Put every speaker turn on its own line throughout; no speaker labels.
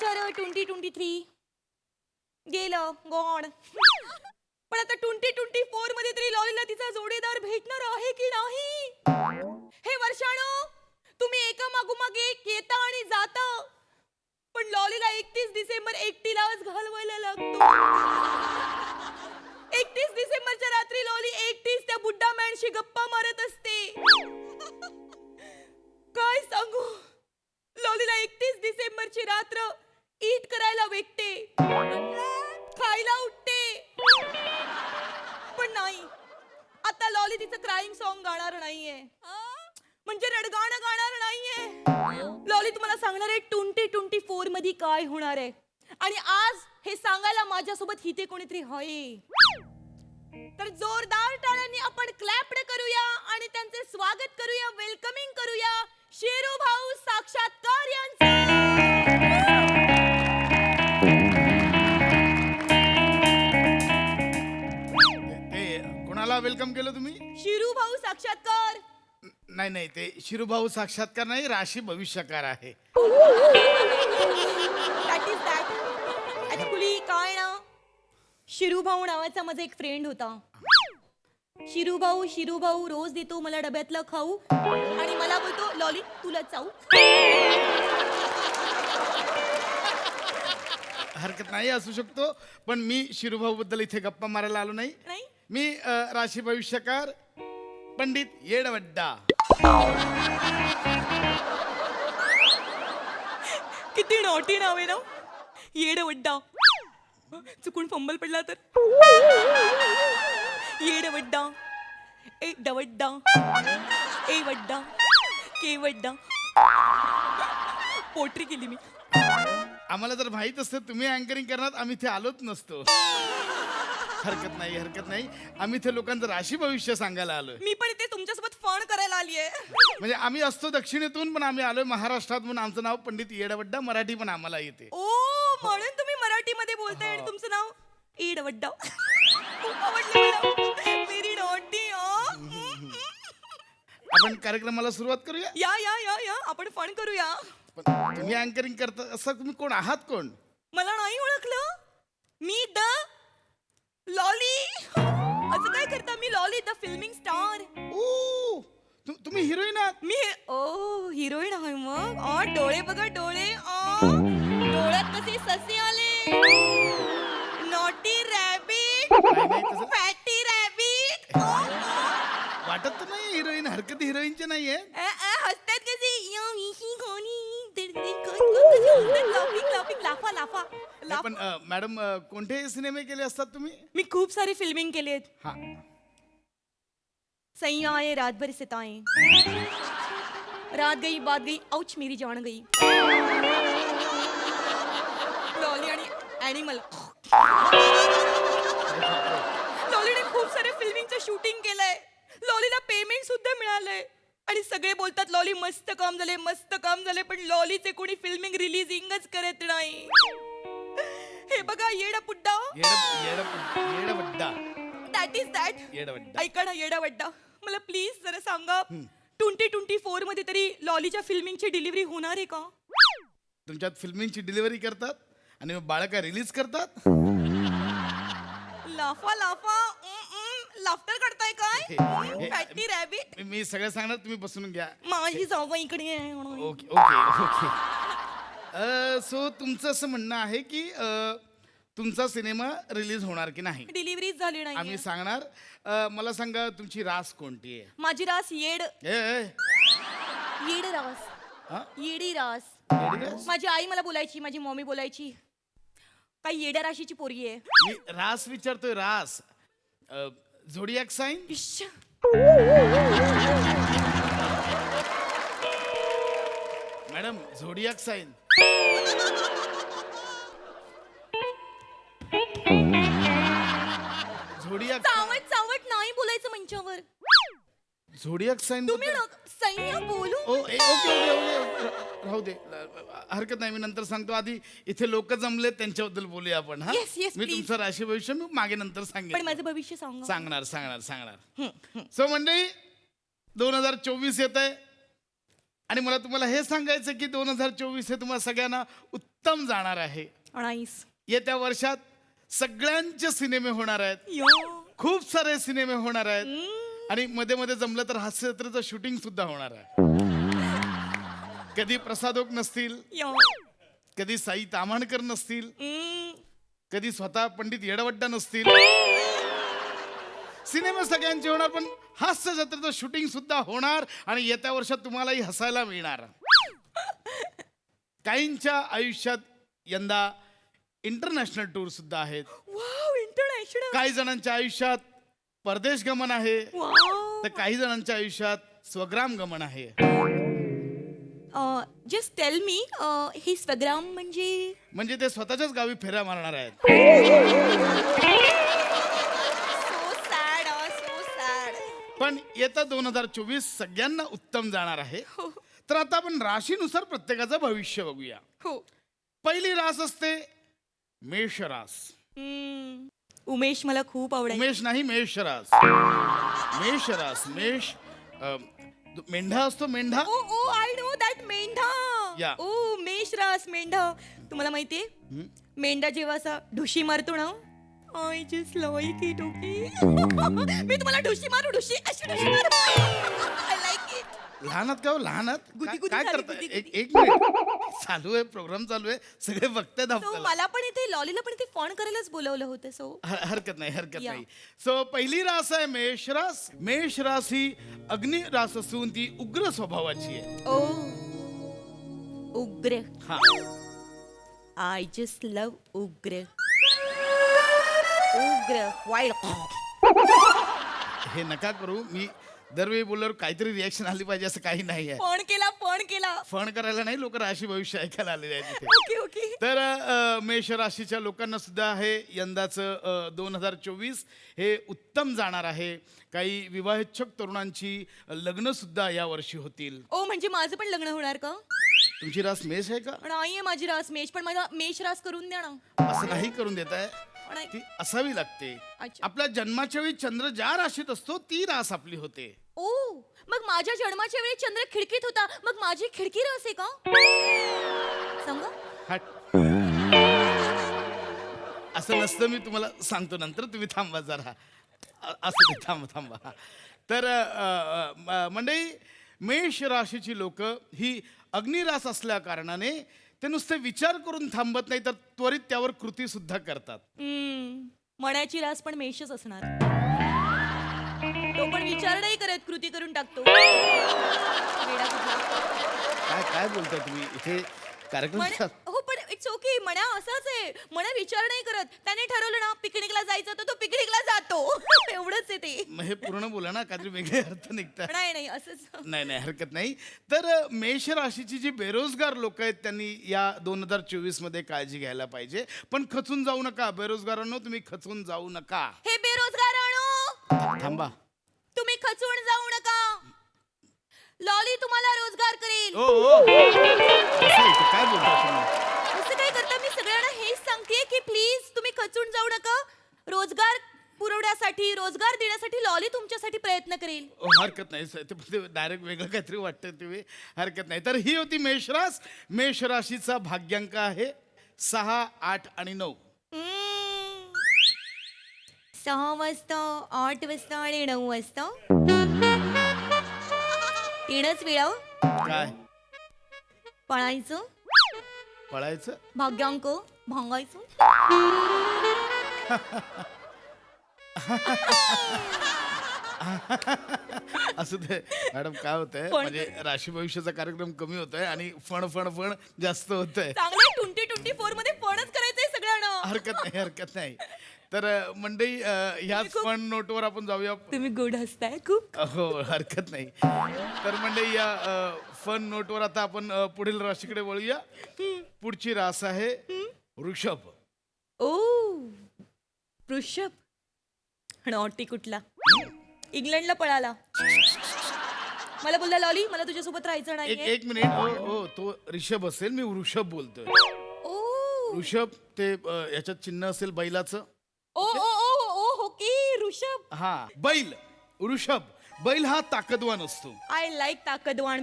बिचारं 2023 गेलं गॉड. पण आता 2024 मध्ये तरी लॉलीला तिचा जोडीदार भेटणार आहे की नाही? हे वर्षाणो, तुम्ही एका मागोमाग एक येता आणि जाता, पण लॉलीला 31 डिसेंबर एकटीलाच घालवायला लागतो. 31 डिसेंबरच्या रात्री लॉली एकटीच त्या बुड्ढा मॅनशी गप्पा मारत असते. काय सांगू, लॉलीला 31 डिसेंबरची रात्र ईट करायला भेटते, खायला उठते. पण नाही, आता लॉली तिचं क्राईम सॉन्ग गाणार नाहीये, म्हणजे रडगाणं गाणार नाहीये. लॉली तुम्हाला सांगणार आहे 2024 मध्ये काय होणार आहे, आणि आज हे सांगायला माझ्यासोबत हिते कोणीतरी आहे. तर जोरदार टाळ्यांनी आपण क्लॅप करूया आणि त्यांचे स्वागत करूया, वेलकमिंग करूया शेरू भाऊ साक्षात्कार यांचं.
ते कोणाला वेलकम केलं तुम्ही?
शिरू भाऊ साक्षात्कार.
नाही नाही, ते शिरूभाऊ साक्षात्कार नाही, राशी भविष्यकार आहे.
That is that. ऍक्च्युली काय ना, शिरू भाऊ नावाचा माझा एक फ्रेंड होता. शिरू भाऊ रोज देतो मला डब्यातलं खाऊ आणि मला बोलतो लॉली तुला चाऊ.
हरकत नाही, असू शकतो, पण मी शिरूभाऊ बद्दल इथे गप्पा मारायला आलो नाही.
नाही
मी राशी भविष्यकार पंडित येडवड्डा.
किती नॉटी नाव आहे ना, येडवड्डा. चुकून फंबल पडला तर येडवड्डा, ए डवड्डा, ए वड्डा, के वड्डा. पोट्री केली मी.
आम्हाला जर माहित असतं तुम्ही अँकरिंग करणार, आम्ही इथे आलोच नसतो. हरकत नाही, हरकत नाही, आम्ही इथे लोकांचं राशी भविष्य सांगायला आलोय.
मी पण इथे तुमच्यासोबत फण करायला आलीये.
म्हणजे आम्ही असतो दक्षिणेतून, पण आम्ही आलोय महाराष्ट्रात, म्हणून आमचं नाव पंडित येडवड्डा. मराठी पण आम्हाला येते.
ओ, म्हणून तुम्ही मराठीमध्ये बोलताय आणि तुमचं नाव येडवड्डा. खूप आवडलं मला. Very naughty.
आपण कार्यक्रमाला सुरुवात करूया.
या या या या आपण फण करूया.
पण तुम्ही अँकरिंग करता, असं तुम्ही कोण आहात? कोण?
मला नाही ओळखलं? Me the lolly. असं काय करता? मी लॉली द फिल्मिंग स्टार.
ओ, तुम्ही हिरोईन आहात?
मी ओ हिरोईन आहे मग. डोळे बघा डोळे. डोळ्यात कसे ससे आले. नॉटी रॅबिट,
नाही, तसं
फॅटी रॅबिट.
वाटत तर नाही हिरोईन. हरकत हिरोईनची नाहीये.
हसतात कसे. लाफा लाफा लाफा.
पण मॅडम, कोणते सिनेमे केले असतात तुम्ही?
मी खूप सारे फिल्मिंग केलेत.
हा,
सैया आए रात भर सिताएं, रात गई बात गई, औच मेरी जान गई. लॉली आणि ॲनिमल. लॉलीने खूप सारे फिल्मिंगचं शूटिंग केलंय. लॉलीला पेमेंट सुद्धा मिळालंय आणि सगळे बोलतात लॉली मस्त काम झाले, मस्त काम झाले, पण लॉलीचे कोणी फिल्मिंग रिलीजिंगच करत नाही. हे बघा येडा पुड्डा.
येडवड्डा.
That is that.
येडवड्डा.
ऐका ना येडावड्डा, मला प्लीज जरा सांगा 2024 मध्ये तरी लॉलीच्या फिल्मिंगची डिलिव्हरी होणार आहे का?
तुमच्यात फिल्मिंगची डिलिव्हरी करतात आणि मग बाळका रिलीज करतात.
लाफा लाफा. लाफ्टर करताय काय? Fatty rabbit.
मी सगळं सांगणार, तुम्ही बसून घ्या.
माझी जागा इकडे आहे.
Okay okay okay. सो तुमचं असं म्हणणं आहे की तुमचा सिनेमा रिलीज होणार की नाही?
डिलिव्हरीच झाली नाही.
आम्ही सांगणार. मला सांगा, तुमची रास कोणती आहे?
माझी रास येड.
ए,
येड रास.
हा?
येडी रास.
येडी रास?
माझी आई मला बोलायची, माझी मम्मी बोलायची काही येड्या राशीची पोरगी आहे.
मी रास विचारतोय, रास. Zodiac sign?
इश्श.
Madam, zodiac sign. झोडियाक
चावट चावट नाही बोलायचं मंचावर.
Zodiac sign.
तुम्ही सैन्य बोलू.
ओके ओके ओके, राहू दे, हरकत नाही, मी नंतर सांगतो. आधी इथे लोक जमले, त्यांच्याबद्दल बोलूया आपण. हा,
Yes, yes,
मी
please.
तुमचं राशी भविष्य मी मागे नंतर
पण
सांगेन.
माझं भविष्य सांगा.
सांगणार सांगणार सांगणार. सो मंडळी, 2024 येत आहे आणि मला तुम्हाला हे सांगायचं की 2024 हे तुम्हाला सगळ्यांना उत्तम जाणार आहे.
नाईस.
येत्या वर्षात सगळ्यांचे सिनेमे होणार आहेत, खूप सारे सिनेमे होणार आहेत आणि मध्ये मध्ये जमलं तर हास्यचित्राचं शूटिंग सुद्धा होणार आहे. कधी प्रसादोक नसतील, कधी साई ताम्हाणकर नसतील, कधी स्वतः पंडित येडवड्डा नसतील. सिनेमा सगळ्यांचे होणार, पण हास्य जत्रेचं शूटिंग सुद्धा होणार आणि येत्या वर्षात तुम्हालाही हसायला मिळणार. काहींच्या आयुष्यात यंदा इंटरनॅशनल टूर सुद्धा आहेत.
इंटरनॅशनल.
काही जणांच्या आयुष्यात परदेश गमन आहे, तर काही जणांच्या आयुष्यात स्वग्राम गमन आहे.
जस्ट टेल मी, ही स्वग्राम म्हणजे
ते स्वतःच्याच गावी फेऱ्या मारणार आहेत.
So sad.
पण येता 2024 सगळ्यांना उत्तम जाणार आहे. तर आता आपण राशीनुसार प्रत्येकाचं भविष्य बघूया.
हो.
पहिली रास असते मेष रास.
उमेश मला खूप आवडेल.
उमेश नाही, मेष रास. मेष रास. मेष मेंढा असतो, मेंढा.
ओ आय नो दॅट मेंढा.
या.
ओ मेष रास मेंढा. तुम्हाला माहितीये मेंढा जेव्हा असा ढुशी मारतो ना, I just like it. Okay. मी तुम्हाला ढुशी मारू, ढुशी अशी ढुशी मारू. I like it.
लहानात का हो, लहानात
गुदी
काय
झाली,
करताय?
गुदी.
एक मिनिट, चालू आहे प्रोग्राम, चालू आहे, सगळे बघतायत
So,
आपल्याला.
मला पण इथे लॉलीला पण इथे फोन करायलाच बोलवलं होतं. सो
हरकत नाही, हरकत
या.
नाही. सो पहिली रास आहे मेष रास. मेष रास ही अग्नि रास असून ती उग्र स्वभावाची आहे.
ओ उग्र.
हा.
आय जस्ट लव उग्र. उग्र वाईल्ड.
हे नका करू. मी दरवेळी बोलल्यावर काहीतरी रिॲक्शन आली पाहिजे असं काही नाही आहे.
फोन केला.
फोन करायला नाही, लोक राशी भविष्य ऐकायला आलेले आहेत तिथे.
ओके.
तर मेष राशीच्या लोकांना सुद्धा हे यंदाचं 2024 हे उत्तम जाणार आहे. काही विवाहेच्छुक तरुणांची लग्न सुद्धा या वर्षी होतील.
ओ म्हणजे माझं पण लग्न होणार का?
तुमची रास मेष आहे का?
नाहीये माझी रास मेष, पण माझा मेष रास करून द्या ना.
असं नाही करून देत आहे,
नाही.
ती असावी लागते.
अच्छा.
आपल्या जन्माच्या वेळी चंद्र ज्या राशीत असतो ती रास आपली होते.
ओ मग माझ्या जन्माच्या वेळी चंद्र खिडकीत होता, मग माझी खिडकी रास आहे का? सांगा.
हट. असं नसतं, मी तुम्हाला सांगतो नंतर, तुम्ही थांबा जरा. असं ते थांबा. तर मंडळी, मेष राशीची लोक ही अग्निरास असल्या कारणाने ते नुसते विचार करून थांबत नाही, तर त्वरित त्यावर कृती सुद्धा करतात.
मण्याची रास पण मेषच असणार. तो पण विचार नाही करत, कृती करून टाकतो. वेडा कुठला.
काय बोलताय तुम्ही इथे कार्यक्रम?
हो पण इट्स ओके. मण्या असाच आहे. मण्या विचार नाही करत. त्याने ठरवलं ना पिकनिकला जायचं तर तो पिकनिकला जातो. एवढंच आहे ते.
मग हे पूर्ण बोला ना, काहीतरी वेगळे अर्थ निघतात.
नाही असंच.
नाही, हरकत नाही. तर मेष राशीची जी बेरोजगार लोक आहेत त्यांनी या 2024 मध्ये काळजी घ्यायला पाहिजे. पण खचून जाऊ नका बेरोजगारांनो, तुम्ही खचून जाऊ नका.
हे बेरोजगारांनो,
थांबा.
तुम्ही खचून जाऊ नका. लॉली तुम्हाला रोजगार करेल.
काय बोलता तुम्ही?
असं काय करता? मी सगळ्यांना हेच सांगतेय की प्लीज तुम्ही खचून जाऊ नका. रोजगार पुरवण्यासाठी, रोजगार देण्यासाठी लॉली तुमच्यासाठी प्रयत्न करेल.
हरकत नाही. डायरेक्ट वेगळं काहीतरी वाटतंय तुम्ही. हरकत नाही. तर ही होती मेषरास. मेष राशीचा भाग्यांक आहे 6, 8 आणि 9.
6 वाजता, 8 वाजता आणि 9 वाजता. 3च वेळा
काय
पळायचं,
पळायचं?
भाग्यांक भांगायचं.
असं ते मॅडम, काय होतंय म्हणजे राशी भविष्याचा कार्यक्रम कमी होतोय आणि फण जास्त होतंय.
चांगले 2024 मध्ये फणच करायचंय सगळ्यांना.
हरकत नाही. तर मंडळी, ह्याच फण नोटवर आपण जाऊया.
तुम्ही गुड हसताय खूप.
हो, हरकत नाही. तर मंडळी, या फन नोटवर आता आपण पुढील राशीकडे वळूया. पुढची रास आहे वृषभ.
ओ वृषभ. नॉटी कुठला. इंग्लंडला पळाला. मला बोलला लॉली मला तुझ्यासोबत राहायचं नाही.
एक मिनिट. हो, तो ऋषभ असेल, मी वृषभ बोलतोय.
ओ
वृषभ ते याच्यात चिन्ह असेल बैलाचं.
ओ ओ ओ ओ ओके ऋषभ.
हा, बैल. वृषभ. बैल हा ताकदवान असतो.
आय लाईक ताकदवान.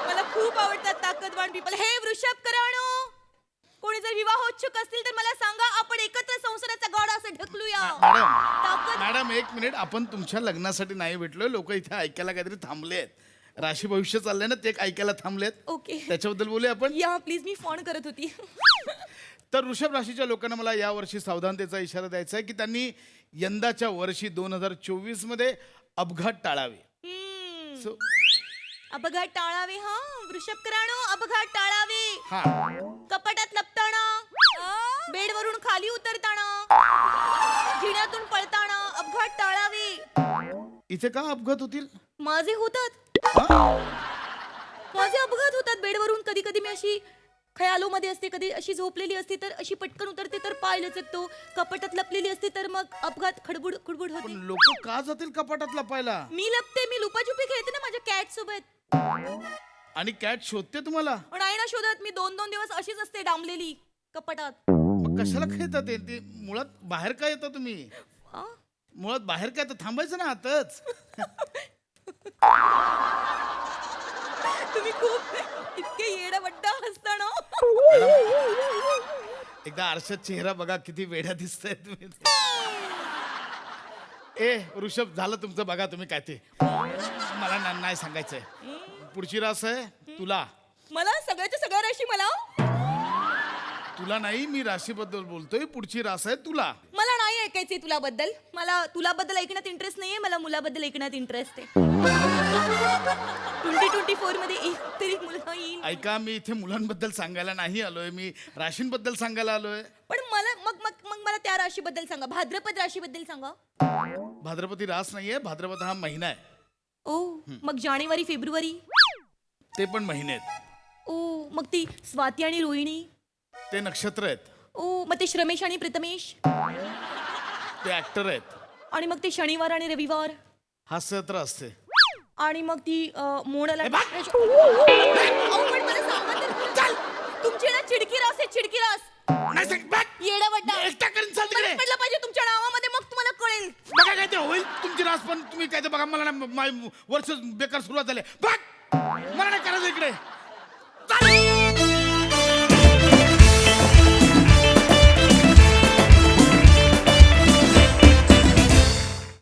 मला खूप आवडतात ताकदवान पीपल. हे वृषभ कराणो, कोणी जर विवाहोत्सुक असतील तर मला सांगा, आपण एकत्र संसाराचा गाडा असं ढकलूया. ताकद.
मॅडम एक मिनिट, आपण तुमच्या लग्नासाठी नाही भेटलोय. लोक इथे ऐकायला काहीतरी थांबलेत. राशी भविष्य चाललंय ना, ते ऐकायला थांबलेत.
ओके.
त्याच्याबद्दल बोलूया आपण.
या प्लीज, मी फोन करत होती.
तर वृषभ राशीच्या लोकांना मला या वर्षी सावधानतेचा इशारा द्यायचा आहे की त्यांनी यंदाच्या वर्षी 2024 मध्ये अपघात टाळावे. So,
अपघात टाळावे. हा वृषभ कराणो, अपघात टाळावे.
हा
कपाटात लपताना, बेडवरून खाली उतरताना, जिण्यातून पळताना अपघात टाळावे.
इथे का अपघात होतील?
माझे होतात. माझे अपघात होतात बेडवरून. कधी कधी मी अशी खयालो मध्ये असते, कधी अशी झोपलेली असते तर अशी पटकन उतरते तर पाय लचकतो. कपाटात लपलेली असते तर मग अपघात खडबुड खुडबुड
पण
होते.
लोक का जातील कपाटात लपायला?
मी लपते, मी लुपाछुपी खेळते ना माझ्या कॅट सोबत.
आणि कॅट शोधते तुम्हाला?
नाही ना शोधत, मी 2-2 दिवस अशीच असते डांबलेली कपाटात.
मग कशाला खेळतात ते? मुळात बाहेर काय येतं तुम्ही?
आ?
मुळात बाहेर काय, तर थांबायचं ना आतच.
तुम्ही खूप इतके येडवट्टा हसता ना.
एकदा आरशात चेहरा बघा, किती वेड्या दिसताय तुम्ही. ए ऋषभ, झालं तुमचं, बघा तुम्ही काय ते. मला नाही सांगायचंय. पुढची रास आहे तुला.
मला सगळ्याच्या सगळ्या राशी मला.
तुला नाही, मी राशीबद्दल बोलतोय. पुढची रास आहे तुला.
मला नाही ऐकायचंय तुलाबद्दल. मला तुलाबद्दल ऐकण्यात इंटरेस्ट नाहीये. मला मुलाबद्दल ऐकण्यात इंटरेस्ट आहे. 2024 मध्ये एक तरी मुलगा येईल.
ऐका, मी इथे मुलांबद्दल सांगायला नाही आलोय, मी राशींबद्दल सांगायला आलोय.
पण मला मग मग मग मला त्या राशीबद्दल सांगा. भाद्रपद राशीबद्दल सांगा.
भाद्रपदी रास नाहीये, भाद्रपद हा महिना आहे.
ओ मग जानेवारी फेब्रुवारी.
ते पण महिने आहेत.
ओ मग ती स्वाती आणि रोहिणी.
ते नक्षत्र आहेत.
ओ मग ते श्रमेश आणि प्रथमेश.
ते ऍक्टर आहेत.
आणि मग ते शनिवार आणि रविवार.
हास्यत्र असते.
आणि मग ती मोनाला.
ए, भाग!
अहो, पण मला सांगा तर खरं. तुमची ना चिडकी रास आहे, चिडकी रास.
नाही सांग, बघ!
येडावड्डा.
एकटा करून चाल तिकडे.
मला पडलं पाहिजे तुमच्या नावामध्ये, मग तुम्हाला कळेल.
बघा काय ते होईल तुमची रास. पण तुम्ही काय ते बघा, मला ना वर्ष बेकार सुरुवात झाली. बघ, मला